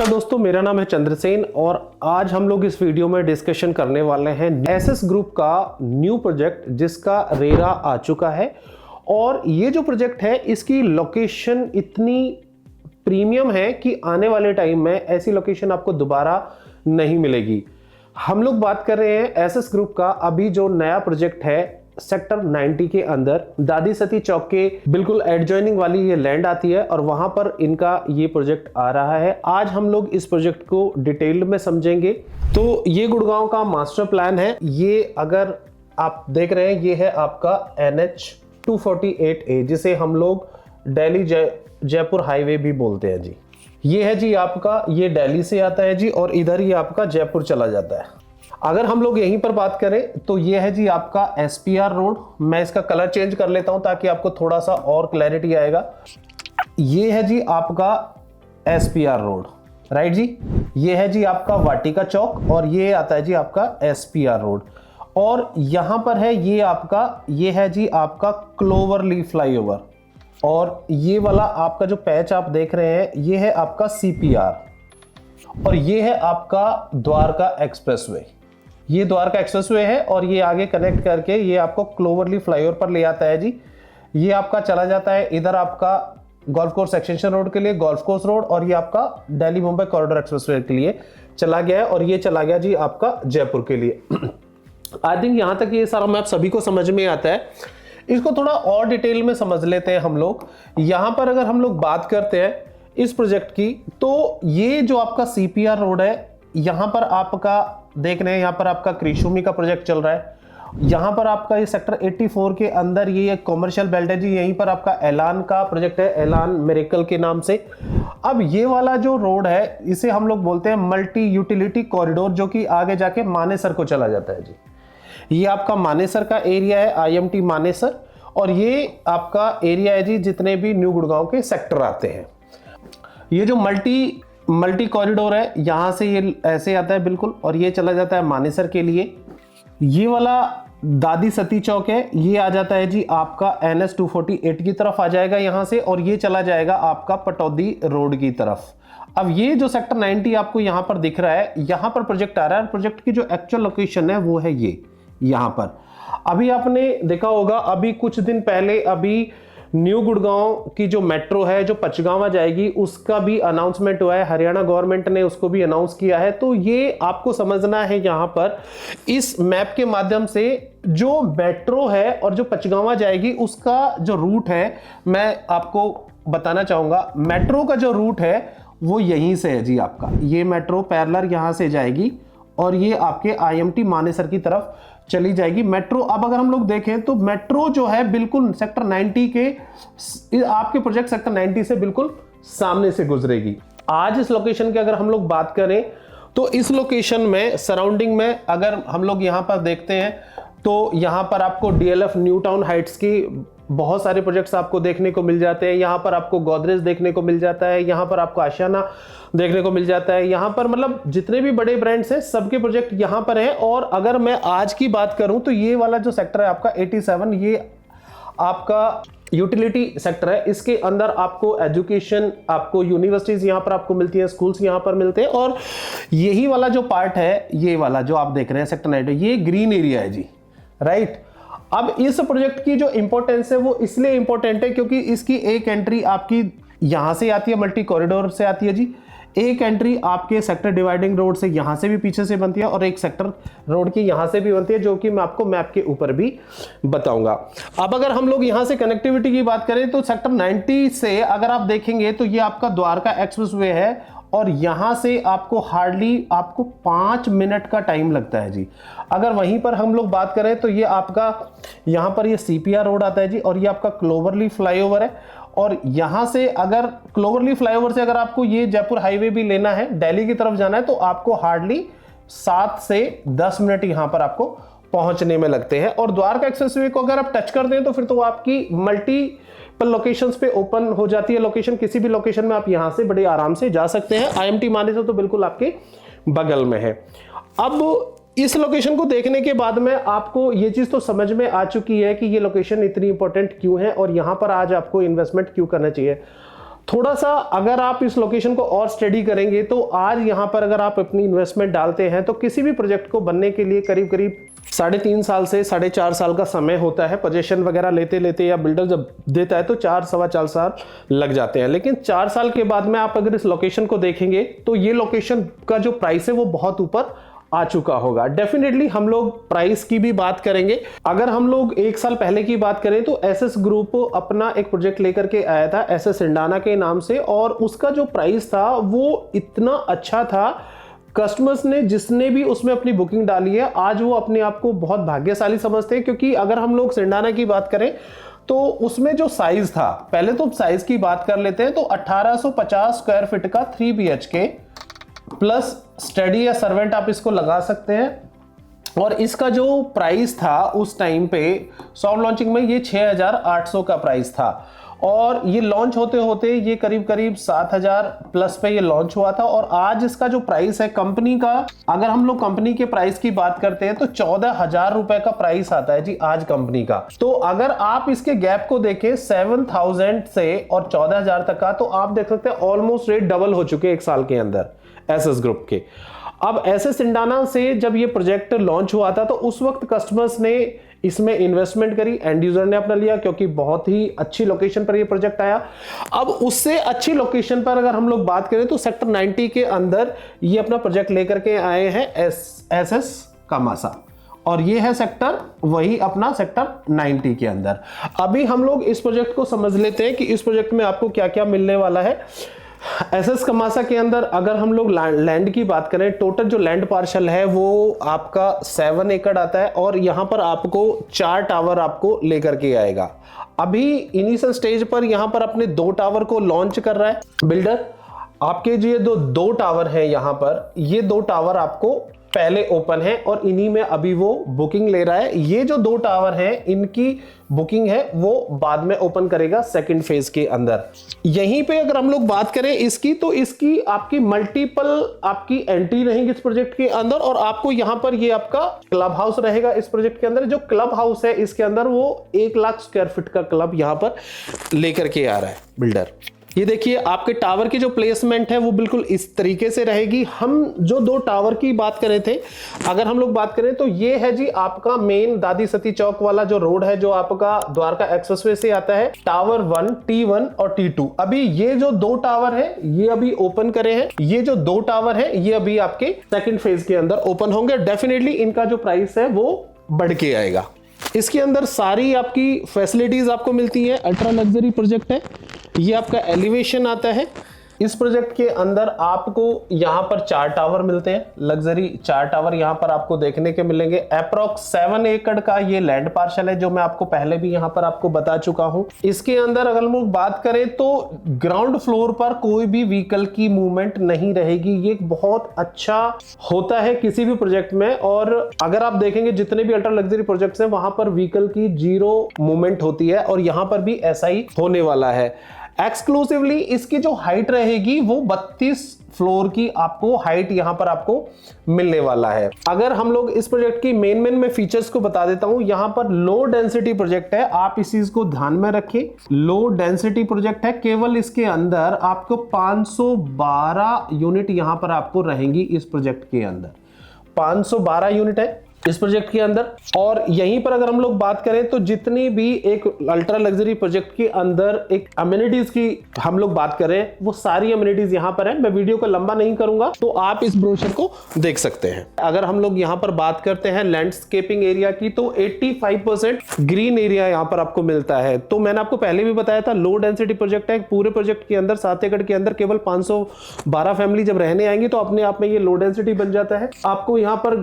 नमस्कार दोस्तों, मेरा नाम है चंद्रसेन और आज हम लोग इस वीडियो में डिस्कशन करने वाले हैं एसएस ग्रुप का न्यू प्रोजेक्ट जिसका रेरा आ चुका है। और ये जो प्रोजेक्ट है इसकी लोकेशन इतनी प्रीमियम है कि आने वाले टाइम में ऐसी लोकेशन आपको दोबारा नहीं मिलेगी। हम लोग बात कर रहे हैं एसएस ग्रुप का अभी जो नया प्रोजेक्ट है सेक्टर 90 के अंदर दादी सती चौक के बिल्कुल एडजॉइनिंग वाली ये लैंड आती है और वहां पर इनका ये प्रोजेक्ट आ रहा है। आज हम लोग इस प्रोजेक्ट को डिटेल में समझेंगे। तो ये गुड़गांव का मास्टर प्लान है। ये अगर आप देख रहे हैं ये है आपका NH 248A जिसे हम लोग दिल्ली जयपुर हाईवे भी बोलते हैं जी। ये है जी आपका, ये दिल्ली से आता है जी और इधर ही आपका जयपुर चला जाता है। अगर हम लोग यहीं पर बात करें तो ये है जी आपका SPR रोड। मैं इसका कलर चेंज कर लेता हूं ताकि आपको थोड़ा सा और क्लैरिटी आएगा। ये है जी आपका SPR रोड, राइट जी। ये है जी आपका वाटिका चौक और ये आता है जी आपका SPR रोड। और यहां पर है ये आपका, ये है जी आपका क्लोवरली फ्लाईओवर। और ये वाला आपका जो पैच आप देख रहे हैं ये है आपका CPR और ये है आपका द्वारका एक्सप्रेसवे। ये द्वारका एक्सप्रेसवे है और ये आगे कनेक्ट करके ये आपको क्लोवरली फ्लाईओवर पर ले आता है जी। ये आपका चला जाता है इधर आपका गोल्फ कोर्स एक्सटेंशन रोड के लिए गोल्फ कोर्स रोड और ये आपका दिल्ली मुंबई कॉरिडोर एक्सप्रेसवे के लिए चला गया है और ये चला गया जी आपका जयपुर के लिए। आई थिंक यहां तक ये सारा मैप सभी को समझ में आता है। इसको थोड़ा और डिटेल में समझ लेते हैं हम लोग। यहां पर अगर हम लोग बात करते हैं इस प्रोजेक्ट की तो ये जो आपका CPR रोड है यहां पर आपका देख रहे हैं, यहां पर आपका क्रिशुमी का प्रोजेक्ट चल रहा है। यहां पर आपका ये सेक्टर 84 के अंदर ये एक कॉमर्शियल बेल्ट है जी। यहीं पर आपका एलान का प्रोजेक्ट है, एलान मिरेकल के नाम से। अब ये वाला जो रोड है इसे हम लोग बोलते हैं मल्टी यूटिलिटी कॉरिडोर, जो कि आगे जाके मानेसर को चला जाता है जी। ये आपका मानेसर का एरिया है, IMT मानेसर। और ये आपका एरिया है जी जितने भी न्यू गुड़गांव के सेक्टर आते हैं। ये जो मल्टी कॉरिडोर है यहां से ये ऐसे आता है बिल्कुल और ये चला जाता है मानेसर के लिए। ये वाला दादी सती चौक है, ये आ जाता है जी आपका NH 248 की तरफ आ जाएगा यहां से और ये चला जाएगा आपका पटौदी रोड की तरफ। अब ये जो सेक्टर 90 आपको यहां पर दिख रहा है, यहां पर प्रोजेक्ट आ रहा है। प्रोजेक्ट की जो एक्चुअल लोकेशन है वो है ये यहां पर। अभी आपने देखा होगा अभी कुछ दिन पहले अभी न्यू गुड़गांव की जो मेट्रो है जो पचगांवा जाएगी उसका भी अनाउंसमेंट हुआ है। हरियाणा गवर्नमेंट ने उसको भी अनाउंस किया है। तो ये आपको समझना है यहां पर इस मैप के माध्यम से जो मेट्रो है और जो पचगांवा जाएगी उसका जो रूट है मैं आपको बताना चाहूंगा। मेट्रो का जो रूट है वो यहीं से है जी आपका। ये मेट्रो पैरेलल यहां से जाएगी और ये आपके IMT मानेसर की तरफ चली जाएगी मेट्रो। अब अगर हम लोग देखें तो मेट्रो जो है बिल्कुल सेक्टर 90 के आपके प्रोजेक्ट सेक्टर 90 से बिल्कुल सामने से गुजरेगी। आज इस लोकेशन की अगर हम लोग बात करें तो इस लोकेशन में सराउंडिंग में अगर हम लोग यहां पर देखते हैं तो यहां पर आपको DLF न्यू टाउन हाइट्स की बहुत सारे प्रोजेक्ट्स आपको देखने को मिल जाते हैं। यहां पर आपको गोदरेज देखने को मिल जाता है, यहां पर आपको आशियाना देखने को मिल जाता है। यहां पर मतलब जितने भी बड़े ब्रांड्स हैं सबके प्रोजेक्ट यहां पर हैं। और अगर मैं आज की बात करूं तो ये वाला जो सेक्टर है आपका 87, ये आपका यूटिलिटी सेक्टर है। इसके अंदर आपको एजुकेशन, आपको यूनिवर्सिटीज यहां पर आपको मिलती हैं, स्कूल्स यहां पर मिलते हैं। और यही वाला जो पार्ट है, ये वाला जो आप देख रहे हैं सेक्टर 90, ये ग्रीन एरिया है जी, राइट। अब इस प्रोजेक्ट की जो इंपॉर्टेंस है वो इसलिए इंपॉर्टेंट है क्योंकि इसकी एक एंट्री आपकी यहां से आती है, मल्टी कॉरिडोर से आती है जी। एक एंट्री आपके सेक्टर डिवाइडिंग रोड से यहां से भी पीछे से बनती है और एक सेक्टर रोड की यहां से भी बनती है, जो कि मैं आपको मैप के ऊपर भी बताऊंगा। अब अगर हम लोग यहां से कनेक्टिविटी की बात करें तो सेक्टर 90 से अगर आप देखेंगे तो ये आपका द्वारका एक्सप्रेसवे है और यहां से आपको हार्डली आपको 5 मिनट का टाइम लगता है जी। अगर वहीं पर हम लोग बात करें तो ये आपका यहां पर ये CPR रोड आता है जी और ये आपका क्लोवरली फ्लाईओवर है। और यहां से अगर क्लोवरली फ्लाईओवर से अगर आपको ये जयपुर हाईवे भी लेना है, दिल्ली की तरफ जाना है, तो आपको हार्डली 7 से 10 मिनट यहां पर आपको पहुंचने में लगते हैं। और द्वारका एक्सप्रेसवे को अगर आप टच करते हैं तो फिर तो आपकी मल्टीपल लोकेशंस पे ओपन हो जाती है लोकेशन। किसी भी लोकेशन में आप यहां से बड़े आराम से जा सकते हैं। IMT मानेसर तो बिल्कुल आपके बगल में है। अब इस लोकेशन को देखने के बाद में आपको ये चीज तो समझ में आ चुकी है कि ये लोकेशन इतनी इंपॉर्टेंट क्यों है और यहां पर आज आपको इन्वेस्टमेंट क्यों करना चाहिए। थोड़ा सा अगर आप इस लोकेशन को और स्टडी करेंगे तो आज यहां पर अगर आप अपनी इन्वेस्टमेंट डालते हैं तो किसी भी प्रोजेक्ट को बनने के लिए करीब करीब 3.5 साल से 4.5 साल का समय होता है। पोजीशन वगैरह लेते लेते या बिल्डर जब देता है तो 4-4.25 साल लग जाते हैं। लेकिन 4 साल के बाद में आप अगर इस लोकेशन को देखेंगे तो ये लोकेशन का जो प्राइस है वो बहुत ऊपर आ चुका होगा। डेफिनेटली हम लोग प्राइस की भी बात करेंगे। अगर हम लोग 1 साल पहले की बात करें तो एसएस ग्रुप अपना एक प्रोजेक्ट लेकर के आया था एसएस सिंडाना के नाम से, और उसका जो प्राइस था वो इतना अच्छा था, कस्टमर्स ने जिसने भी उसमें अपनी बुकिंग डाली है आज वो अपने आप को बहुत भाग्यशाली समझते हैं। क्योंकि अगर हम लोग सिंडाना की बात करें तो उसमें जो साइज था, पहले तो साइज की बात कर लेते हैं, तो 1850 स्क्वायर फीट का 3 BHK प्लस स्टडी या सर्वेंट आप इसको लगा सकते हैं। और इसका जो प्राइस था उस टाइम पे सॉफ्ट लॉन्चिंग में ये 6800 का प्राइस था, और ये लॉन्च होते होते ये करीब करीब 7000 प्लस पे ये लॉन्च हुआ था। और आज इसका जो प्राइस है कंपनी का, अगर हम लोग कंपनी के प्राइस की बात करते हैं तो 14,000 रुपए का प्राइस आता है जी आज कंपनी का। तो अगर आप इसके गैप को देखें 7000 से और 14,000 तक का, तो आप देख सकते हैं ऑलमोस्ट रेट डबल हो चुके हैं 1 साल के अंदर एसएस ग्रुप के। अब एसएस सिंडाना से जब ये प्रोजेक्ट लॉन्च हुआ था तो उस वक्त कस्टमर्स ने इसमें इन्वेस्टमेंट करी, एंड यूजर ने अपना लिया, क्योंकि बहुत ही अच्छी लोकेशन पर ये प्रोजेक्ट आया। अब उससे अच्छी लोकेशन पर अगर हम लोग बात करें तो सेक्टर 90 के अंदर ये अपना प्रोजेक्ट लेकर के आए हैं एसएस कामासा, और ये है सेक्टर वही अपना सेक्टर 90 के अंदर। अभी हम लोग इस प्रोजेक्ट को समझ लेते हैं कि इस प्रोजेक्ट में आपको क्या क्या मिलने वाला है। एसएस कमासा के अंदर अगर हम लोग लैंड की बात करें, टोटल जो लैंड पार्शल है वो आपका 7 एकड़ आता है, और यहां पर आपको 4 टावर आपको लेकर के आएगा। अभी इनिशियल स्टेज पर यहां पर अपने 2 टावर को लॉन्च कर रहा है बिल्डर। आपके जो ये दो टावर हैं यहां पर, ये 2 टावर आपको पहले ओपन है और इन्हीं में अभी वो बुकिंग ले रहा है। ये जो 2 टावर हैं इनकी बुकिंग है वो बाद में ओपन करेगा सेकंड फेज के अंदर। यहीं पे अगर हम लोग बात करें इसकी, तो इसकी आपकी मल्टीपल आपकी एंट्री रहेंगी इस प्रोजेक्ट के अंदर, और आपको यहां पर ये आपका क्लब हाउस रहेगा इस प्रोजेक्ट के अंदर। जो क्लब हाउस है इसके अंदर वो 1 लाख स्क्वायर फीट का क्लब यहां पर लेकर के आ रहा है बिल्डर। ये देखिए आपके टावर की जो प्लेसमेंट है वो बिल्कुल इस तरीके से रहेगी। हम जो 2 टावर की बात कर रहे थे, अगर हम लोग बात करें तो ये है जी आपका मेन दादी सती चौक वाला जो रोड है जो आपका द्वारका एक्सप्रेसवे से आता है, टावर 1, T1 और T2। अभी ये जो 2 टावर है ये अभी ओपन करे हैं। ये जो 2 टावर है ये अभी आपके सेकंड फेज के अंदर ओपन होंगे। डेफिनेटली इनका जो प्राइस है वो बढ़ के आएगा। इसके अंदर सारी आपकी फैसिलिटीज आपको मिलती है। अल्ट्रा लग्जरी प्रोजेक्ट है। ये आपका एलिवेशन आता है। इस प्रोजेक्ट के अंदर आपको यहां पर 4 टावर मिलते हैं, लग्जरी 4 टावर यहां पर आपको देखने के मिलेंगे। अप्रॉक्स 7 एकड़ का ये लैंड पार्शल है जो मैं आपको पहले भी यहां पर आपको बता चुका हूं। इसके अंदर अगर हम लोग बात करें तो ग्राउंड फ्लोर पर कोई भी व्हीकल की मूवमेंट नहीं रहेगी। ये बहुत अच्छा होता है किसी भी प्रोजेक्ट में, और अगर आप देखेंगे जितने भी अल्ट्रा लग्जरी प्रोजेक्ट्स हैं वहां पर व्हीकल की 0 मूवमेंट होती है, और यहां पर भी ऐसा ही होने वाला है। एक्सक्लूसिवली इसकी जो हाइट रहेगी वो 32 फ्लोर की आपको हाइट यहां पर आपको मिलने वाला है। अगर हम लोग इस प्रोजेक्ट की मेन मैं फीचर्स को बता देता हूं, यहां पर लो डेंसिटी प्रोजेक्ट है, आप इस चीज को ध्यान में रखें। लो डेंसिटी प्रोजेक्ट है, केवल इसके अंदर आपको 512 यूनिट यहां पर आपको रहेंगी इस प्रोजेक्ट के अंदर। 512 यूनिट है इस प्रोजेक्ट के अंदर। और यहीं पर अगर हम लोग बात करें तो जितनी भी एक अल्ट्रा लग्जरी प्रोजेक्ट के अंदर एक अम्यूनिटीज की हम लोग बात करें, वो सारी अम्यूनिटीज यहां पर है। मैं वीडियो को लंबा नहीं करूंगा तो आप इस ब्रोशर को देख सकते हैं। अगर हम लोग यहां पर बात करते हैं लैंडस्केपिंग एरिया की, तो 85% ग्रीन एरिया यहां पर आपको मिलता है। तो मैंने आपको पहले भी बताया था लो डेंसिटी प्रोजेक्ट है। पूरे प्रोजेक्ट के अंदर 7 एकड़ के अंदर केवल 512 फैमिली जब रहने आएंगी तो अपने आप में ये लो डेंसिटी बन जाता है। आपको यहाँ पर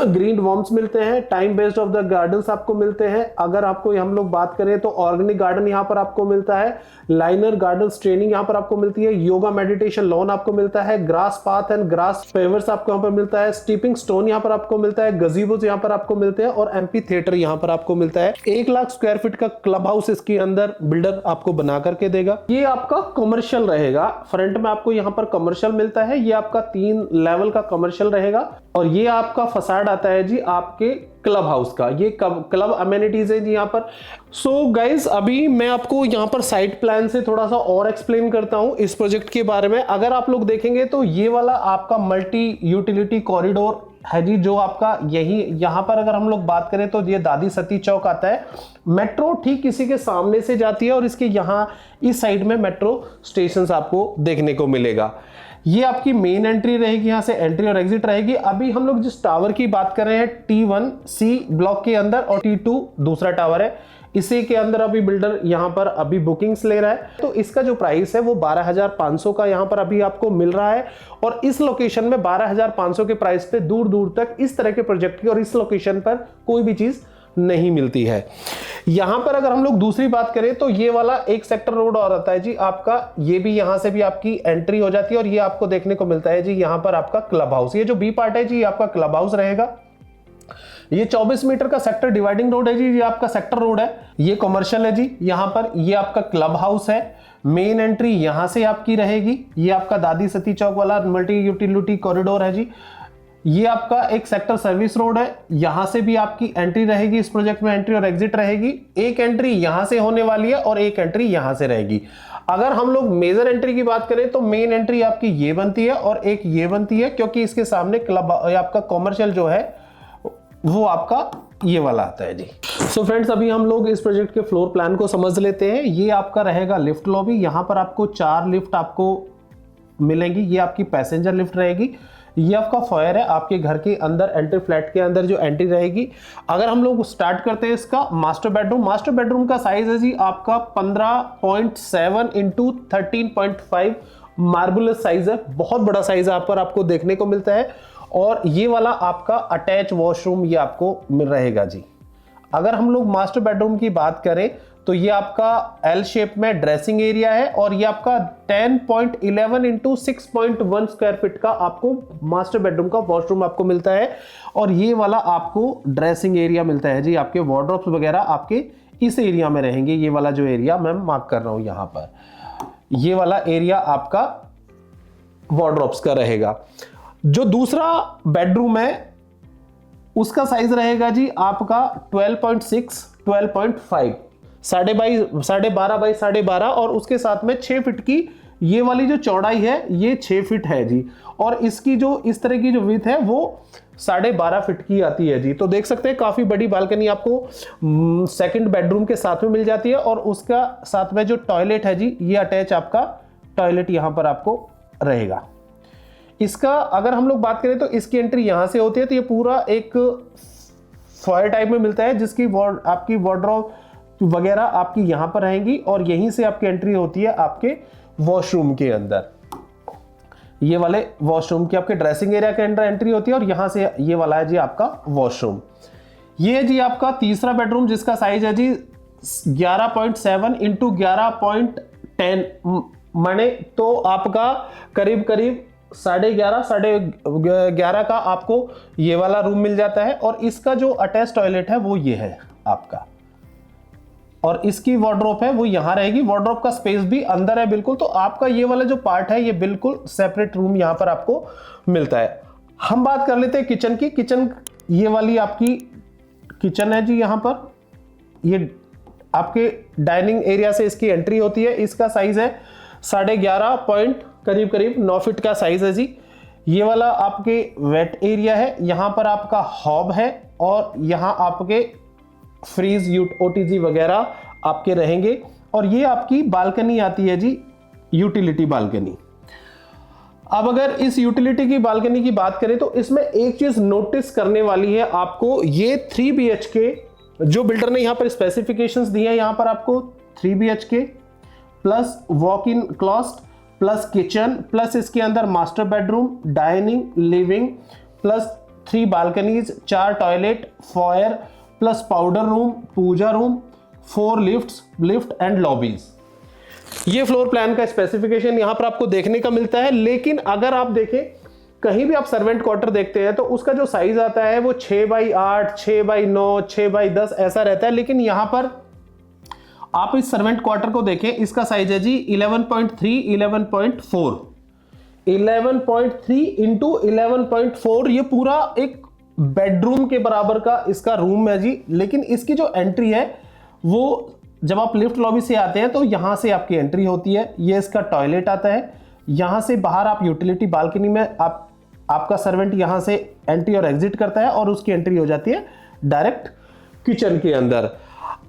ग्रीन वॉर्म्स मिलते हैं, time based of the gardens आपको मिलते हैं। अगर आपको हम लोग बात करें तो ऑर्गेनिक गार्डन यहां पर आपको मिलता है, लाइनर गार्डन ट्रेनिंग यहां पर आपको मिलती है, योगा मेडिटेशन लॉन आपको मिलता है, grass path and grass pavers आपको यहां पर मिलता है, स्टीपिंग स्टोन यहां पर आपको मिलता है, गजीबोस यहां पर आपको मिलते हैं, और एम्पी थिएटर यहां पर आपको मिलता है। 1 लाख स्क्वायर फीट का क्लब हाउस इसके अंदर बिल्डर आपको बना करके देगा। ये आपका कमर्शियल रहेगा। फ्रंट में आपको यहां पर कमर्शियल मिलता है। ये आपका 3 लेवल का कमर्शियल रहेगा, और ये आपका फसाड आता है जी आपके क्लब हाउस का। ये क्लब अमेनिटीज है जी यहाँ पर। सो गाइज अभी मैं आपको यहाँ पर साइट प्लान से थोड़ा सा और एक्सप्लेन करता हूँ इस प्रोजेक्ट के बारे में। अगर आप लोग देखेंगे तो ये वाला आपका मल्टी यूटिलिटी कॉरिडोर है जी, जो आपका यही यहाँ पर अगर हम लोग बात करें तो ये दादी सती चौक आता है। मेट्रो ठीक इसी के सामने से जाती है और इसके यहाँ इस साइड में मेट्रो स्टेशन आपको देखने को मिलेगा। ये आपकी मेन एंट्री रहेगी, यहाँ से एंट्री और एग्जिट रहेगी। अभी हम लोग जिस टावर की बात कर रहे हैं T1C ब्लॉक के अंदर और T2 दूसरा टावर है, इसी के अंदर अभी बिल्डर यहाँ पर अभी बुकिंग्स ले रहा है। तो इसका जो प्राइस है वो 12,500 का यहाँ पर अभी आपको मिल रहा है। और इस लोकेशन में 12,500 के प्राइस पे दूर दूर तक इस तरह के प्रोजेक्ट की और इस लोकेशन पर कोई भी चीज नहीं मिलती है। यहां पर अगर हम लोग दूसरी बात करें तो ये वाला एक सेक्टर रोड और आता है जी आपका, ये भी यहां से भी आपकी एंट्री हो जाती है और ये आपको देखने को मिलता है जी यहां पर आपका क्लब हाउस। ये जो बी पार्ट है जी आपका क्लब हाउस रहेगा। ये 24 मीटर का सेक्टर डिवाइडिंग रोड है जी, ये आपका सेक्टर रोड है। ये कमर्शियल है जी, यहां पर ये आपका क्लब हाउस है। मेन एंट्री यहां से आपकी रहेगी। ये आपका दादी सती चौक वाला मल्टी यूटिलिटी कॉरिडोर है जी। ये आपका एक सेक्टर सर्विस रोड है, यहां से भी आपकी एंट्री रहेगी। इस प्रोजेक्ट में एंट्री और एग्जिट रहेगी। एक एंट्री यहां से होने वाली है और एक एंट्री यहां से रहेगी। अगर हम लोग मेजर एंट्री की बात करें तो मेन एंट्री आपकी ये बनती है और एक ये बनती है, क्योंकि इसके सामने क्लब आपका कॉमर्शियल जो है वो आपका ये वाला आता है जी। सो फ्रेंड्स अभी हम लोग इस प्रोजेक्ट के फ्लोर प्लान को समझ लेते हैं। ये आपका रहेगा लिफ्ट लॉबी। यहां पर आपको 4 लिफ्ट आपको मिलेंगी। ये आपकी पैसेंजर लिफ्ट रहेगी। ये आपका फॉयर है, आपके घर के अंदर एंट्री फ्लैट के अंदर जो एंट्री रहेगी। अगर हम लोग स्टार्ट करते हैं इसका मास्टर बेडरूम का साइज है जी आपका 15.7 इंटू 13.5 मार्बुलस साइज है। बहुत बड़ा साइज आप पर आपको देखने को मिलता है। और ये वाला आपका अटैच वॉशरूम ये आपको मिल रहेगा जी। अगर हम लोग मास्टर बेडरूम की बात करें तो ये आपका एल शेप में ड्रेसिंग एरिया है और ये आपका 10.11 इंटू 6.1 स्क्वायर फीट का आपको मास्टर बेडरूम का वॉशरूम आपको मिलता है। और ये वाला आपको ड्रेसिंग एरिया मिलता है जी। आपके वार्डरोब्स वगैरह आपके इस एरिया में रहेंगे। ये वाला जो एरिया मैं मार्क कर रहा हूं यहां पर, ये वाला एरिया आपका वार्डरोब्स का रहेगा। जो दूसरा बेडरूम है उसका साइज रहेगा जी आपका 12.6 12.5 12.5 बाई 12.5 और उसके साथ में 6 फीट की ये वाली जो चौड़ाई है ये 6 फीट है जी। और इसकी जो इस तरह की जो विड्थ है वो 12.5 फीट की आती है जी। तो देख सकते हैं काफी बड़ी बालकनी आपको सेकंड बेडरूम के साथ में मिल जाती है। और उसका साथ में जो टॉयलेट है जी ये अटैच आपका टॉयलेट यहां पर आपको रहेगा। इसका अगर हम लोग बात करें तो इसकी एंट्री यहां से होती है। तो ये पूरा एक फॉयर टाइप में मिलता है जिसकी आपकी वार्डरोब वगैरह आपकी यहां पर रहेंगी और यहीं से आपकी एंट्री होती है आपके वॉशरूम के अंदर। ये वाले वॉशरूम की आपके ड्रेसिंग एरिया के अंदर एंट्री होती है और यहां से ये वाला है जी आपका वॉशरूम। ये है जी आपका तीसरा बेडरूम जिसका साइज है जी 11.7 इंटू 11.10 माने तो आपका करीब 11.5 का आपको ये वाला रूम मिल जाता है। और इसका जो अटैच टॉयलेट है वो ये है आपका और इसकी वार्डरोब है वो यहां रहेगी। वार्डरोब का स्पेस भी अंदर है बिल्कुल। तो आपका ये वाला जो पार्ट है ये बिल्कुल सेपरेट रूम यहां पर आपको मिलता है। हम बात कर लेते हैं किचन की। किचन ये वाली आपकी किचन है जी। यहां पर ये आपके डाइनिंग एरिया से इसकी एंट्री होती है। इसका साइज है 11.5 करीब 9 फीट का साइज है जी। ये वाला आपके वेट एरिया है। यहां पर आपका हॉब है और यहां आपके फ्रीज ओटीजी वगैरह आपके रहेंगे। और ये आपकी बालकनी आती है जी, यूटिलिटी बालकनी। अब अगर इस यूटिलिटी की बालकनी की बात करें तो इसमें एक चीज नोटिस करने वाली है आपको। ये 3 BHK जो बिल्डर ने यहां पर स्पेसिफिकेशंस दी है, यहां पर आपको 3 BHK plus walk in closet plus kitchen plus इसके अंदर master bedroom, dining, living plus 3 balconies, 4 toilet, foyer plus powder room, puja room, 4 lift and lobbies. ये फ्लोर प्लान का स्पेसिफिकेशन यहां पर आपको देखने का मिलता है। लेकिन अगर आप देखें कहीं भी आप सर्वेंट क्वार्टर देखते हैं तो उसका जो साइज आता है वो 6x8, 6x9, 6x10 ऐसा रहता है। लेकिन यहां पर आप इस सर्वेंट क्वार्टर को देखें, इसका साइज है जी 11.3 11.4 11.3 इंटू 11.4। ये पूरा एक बेडरूम के बराबर का इसका रूम है जी। लेकिन इसकी जो एंट्री है वो जब आप लिफ्ट लॉबी से आते हैं तो यहां से आपकी एंट्री होती है। ये इसका टॉयलेट आता है। यहां से बाहर आप यूटिलिटी बालकनी में आपका सर्वेंट यहां से एंट्री और एग्जिट करता है और उसकी एंट्री हो जाती है डायरेक्ट किचन के अंदर।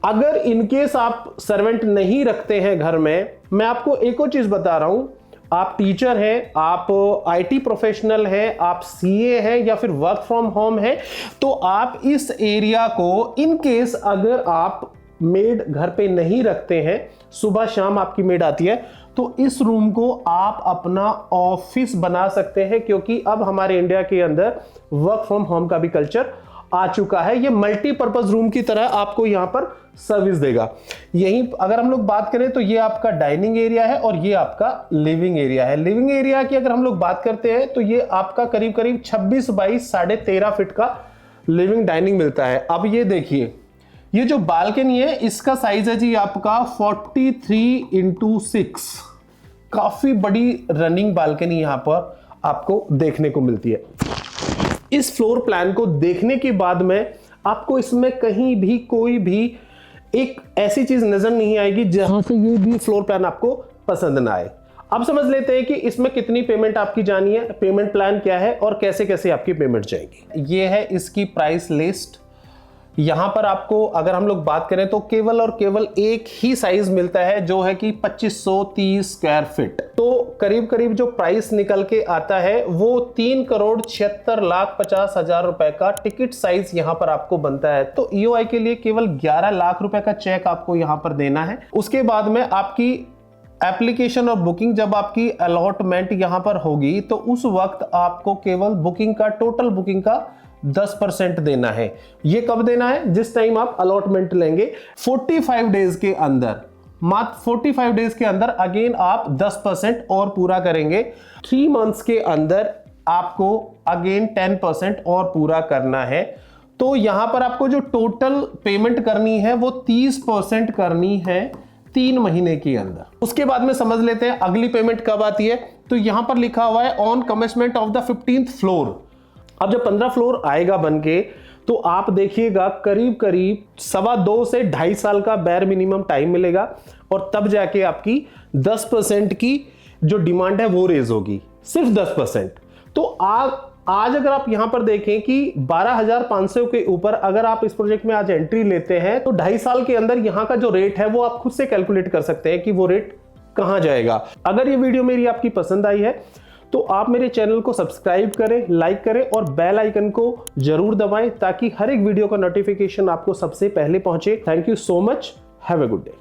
अगर इनकेस आप सर्वेंट नहीं रखते हैं घर में, मैं आपको एक और चीज बता रहा हूं, आप टीचर हैं, आप आईटी प्रोफेशनल हैं, आप सीए हैं या फिर वर्क फ्रॉम होम है, तो आप इस एरिया को इनकेस अगर आप मेड घर पे नहीं रखते हैं, सुबह शाम आपकी मेड आती है, तो इस रूम को आप अपना ऑफिस बना सकते हैं, क्योंकि अब हमारे इंडिया के अंदर वर्क फ्रॉम होम का भी कल्चर आ चुका है। ये मल्टीपर्पज रूम की तरह आपको यहां पर सर्विस देगा। यहीं अगर हम लोग बात करें तो ये आपका डाइनिंग एरिया है और ये आपका लिविंग एरिया है। लिविंग एरिया की अगर हम लोग बात करते हैं तो ये आपका करीब करीब 26 बाई 13.5 फीट का लिविंग डाइनिंग मिलता है। अब ये देखिए, ये जो बालकनी है इसका साइज है जी आपका 43x6। काफी बड़ी रनिंग बालकनी यहां पर आपको देखने को मिलती है। इस फ्लोर प्लान को देखने के बाद में आपको इसमें कहीं भी कोई भी एक ऐसी चीज नजर नहीं आएगी जहां से ये भी फ्लोर प्लान आपको पसंद ना आए। अब समझ लेते हैं कि इसमें कितनी पेमेंट आपकी जानी है, पेमेंट प्लान क्या है और कैसे कैसे आपकी पेमेंट जाएगी। ये है इसकी प्राइस लिस्ट। यहां पर आपको अगर हम लोग बात करें तो केवल और केवल एक ही साइज मिलता है जो है कि 2530 स्क्वायर फीट। तो करीब करीब जो प्राइस निकल के आता है वो 3,76,50,000 रुपए का टिकट साइज यहां पर आपको बनता है। तो ईओआई के लिए केवल 11 लाख रुपए का चेक आपको यहां पर देना है। उसके बाद में आपकी एप्लीकेशन और बुकिंग, जब आपकी अलॉटमेंट यहां पर होगी तो उस वक्त आपको केवल बुकिंग का, टोटल बुकिंग का 10% देना है। ये कब देना है? जिस टाइम आप अलॉटमेंट लेंगे। 45 डेज के अंदर, मात्र 45 डेज के अंदर अगेन आप 10% और पूरा करेंगे। 3 मंथ्स के अंदर आपको अगेन 10% और पूरा करना है। तो यहां पर आपको जो टोटल पेमेंट करनी है वो 30% करनी है 3 महीने के अंदर। उसके बाद में समझ लेते हैं अगली पेमेंट कब आती है। तो यहां पर लिखा हुआ है on commencement of the 15th floor. अब जब 15 फ्लोर आएगा बनके तो आप देखिएगा करीब करीब 2.25 से 2.5 साल का बैर मिनिमम टाइम मिलेगा और तब जाके आपकी 10% की जो डिमांड है वो रेज होगी, सिर्फ 10%। तो आज अगर आप यहां पर देखें कि 12,500 के ऊपर अगर आप इस प्रोजेक्ट में आज एंट्री लेते हैं तो 2.5 साल के अंदर यहां का जो रेट है वो आप खुद से कैलकुलेट कर सकते हैं कि वो रेट कहां जाएगा। अगर ये वीडियो मेरी आपकी पसंद आई है तो आप मेरे चैनल को सब्सक्राइब करें, लाइक करें और बेल आइकन को जरूर दबाएं ताकि हर एक वीडियो का नोटिफिकेशन आपको सबसे पहले पहुंचे। Thank you so much. Have a good day.